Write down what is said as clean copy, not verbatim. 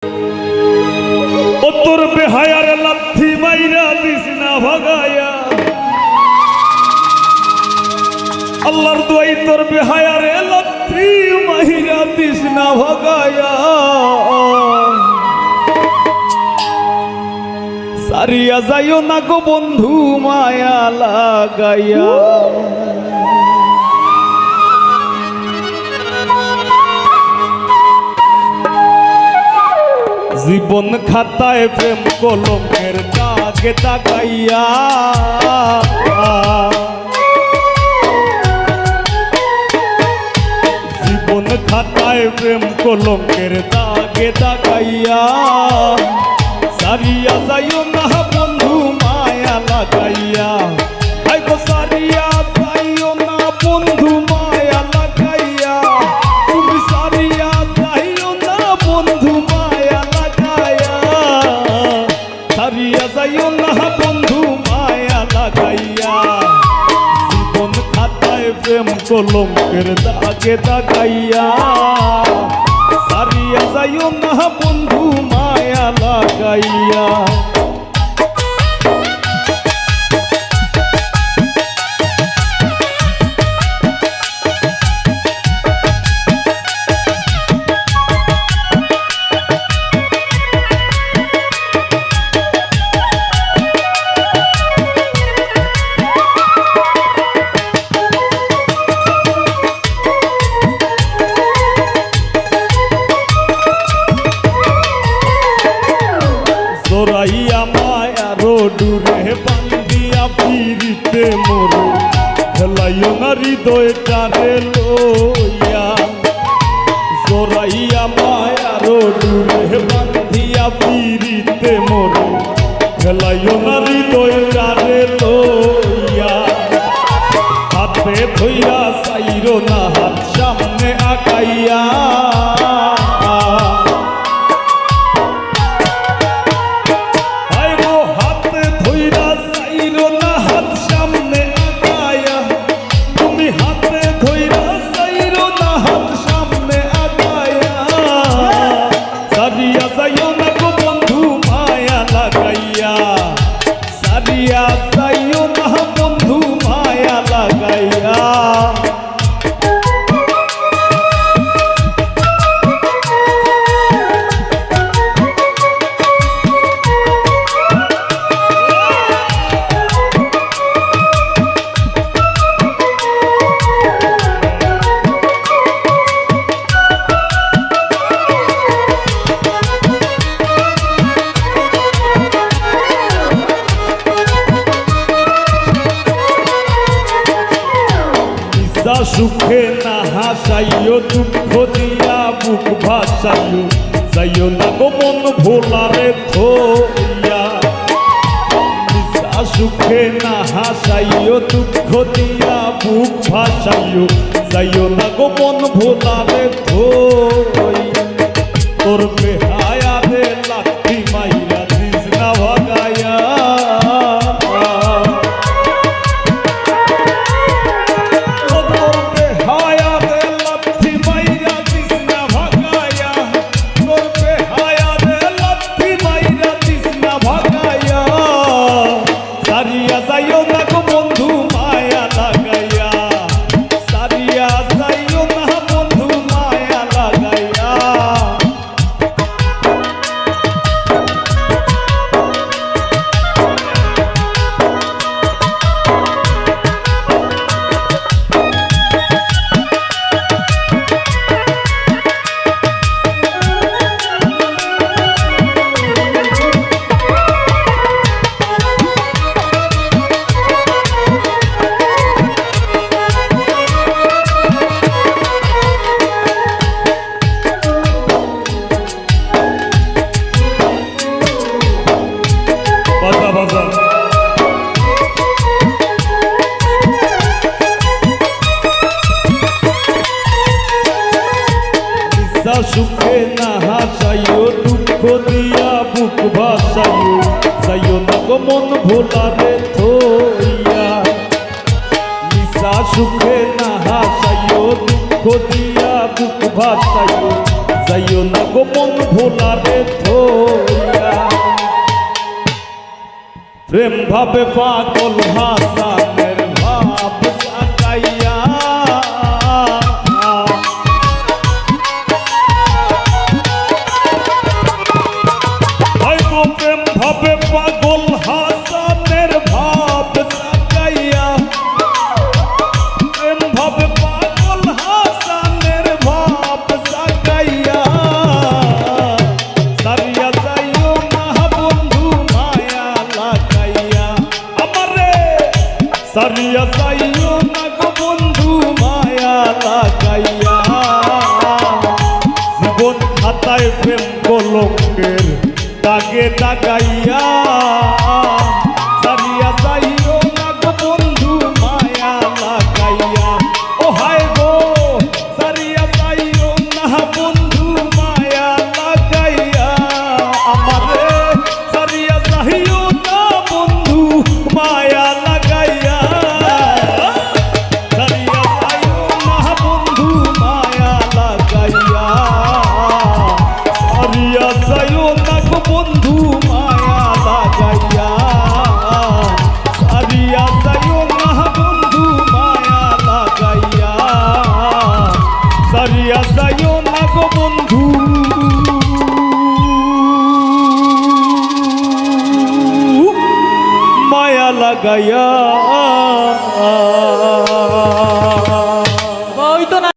ও তোর বেহায়ার লাথি মাইরা দিস না ভাগায়া, আল্লাহর দোয়াই তোর বেহায়ার লাথি মাইরা দিস না ভাগায়া। সারিয়া যাইও না গো বন্ধু মায়া লাগাইয়া। জীবন খাতায় প্রেম কলমের দাগে দাগাইয়া, জীবন খাতায় প্রেম কলমের দাগে দাগাইয়া। সারিয়া যাইও না বন্ধু মায়া লাগাইয়া, আই গো সারিয়া যাইও না বন্ধু মায়া লাগাইয়া। তুমি সারিয়া যাইও না বন্ধু মায়া লাগাইয়া, সারিয়া যাইও না বন্ধু মায়া লাগাইয়া। জীবন খাতায় প্রেম কলমের দাগে দাগাইয়া, সারিয়া যাইও না বন্ধু মায়া লাগাইয়া। জোরাইয়া মায়ার ডুরে বান্ধিয়া ফিরিতে মোরে, খেলাইও না হৃদয়টারে লইয়া। জোরাইয়া মায়ার ডুরে বান্ধিয়া ফিরিতে মোরে, খেলাইও না হৃদয়টারে লইয়া। হাতে ধইরা চাইরো না হাত সামনে আগাইয়া, সারিয়া যাইও না গো বন্ধু মায়া লাগাইয়া, সারিয়া যাইও না বন্ধু মায়া লাগাইয়া। সুখে না হাসাইও দুঃখ দিয়া বুক ভাসাইও, যাইও না গো মন ভোলারে থইয়া। সুখে না হাসাইও দুঃখ দিয়া বুক ভাসাইও, যাইও না গো মন ভোলারে থইয়া। তোর বেহায়ারে লাথি মাইরা দিস না ভাগাইয়া, সারিয়া যাইও না গো বন্ধু মায়া লাগাইয়া, সারিয়া যাইও না বন্ধু মায়া লাগাইয়া। সুখে না হাসাইও দুঃখ দিয়া বুক ভাসাইও, যাইও না গো মন ভোলারে থইয়া। নিশা সুখে না হাসাইও দুঃখ দিয়া বুক ভাসাইও, যাইও না গো মন ভোলারে ধইয়া প্রেম ভাবে পাগল হাসানের ভাব সাজাইয়া প্রেম ভাবে পাগল হাসানের ভাব সাজাইয়া প্রেম ভাবে পাগল হাসানের ভাব সাজাইয়া সারিয়া যাইও না বন্ধু মায়া লাগাইয়া আমারে সারিয়া যাইও না গো বন্ধু মায়া লাগাইয়া জীবন খাতায় প্রেম কলঙ্কের দাগে দাগাইয়া সারিয়া যাইও না গো বন্ধু মায়া লাগাইয়া ও হায় গো সারিয়া যাইও না বন্ধু মায়া লাগাইয়া আমারে সারিয়া যাইও না বন্ধু মায়া লাগাইয়া সারিয়া যাইও না বন্ধু মায়া লাগাইয়া সারিয়া যাইও না গো বন্ধু মায়া লাগাইয়া সারিয়া যাইও না বন্ধু মায়া লাগাইয়া সারিয়া যাইও না গো বন্ধু মায়া লাগাইয়া।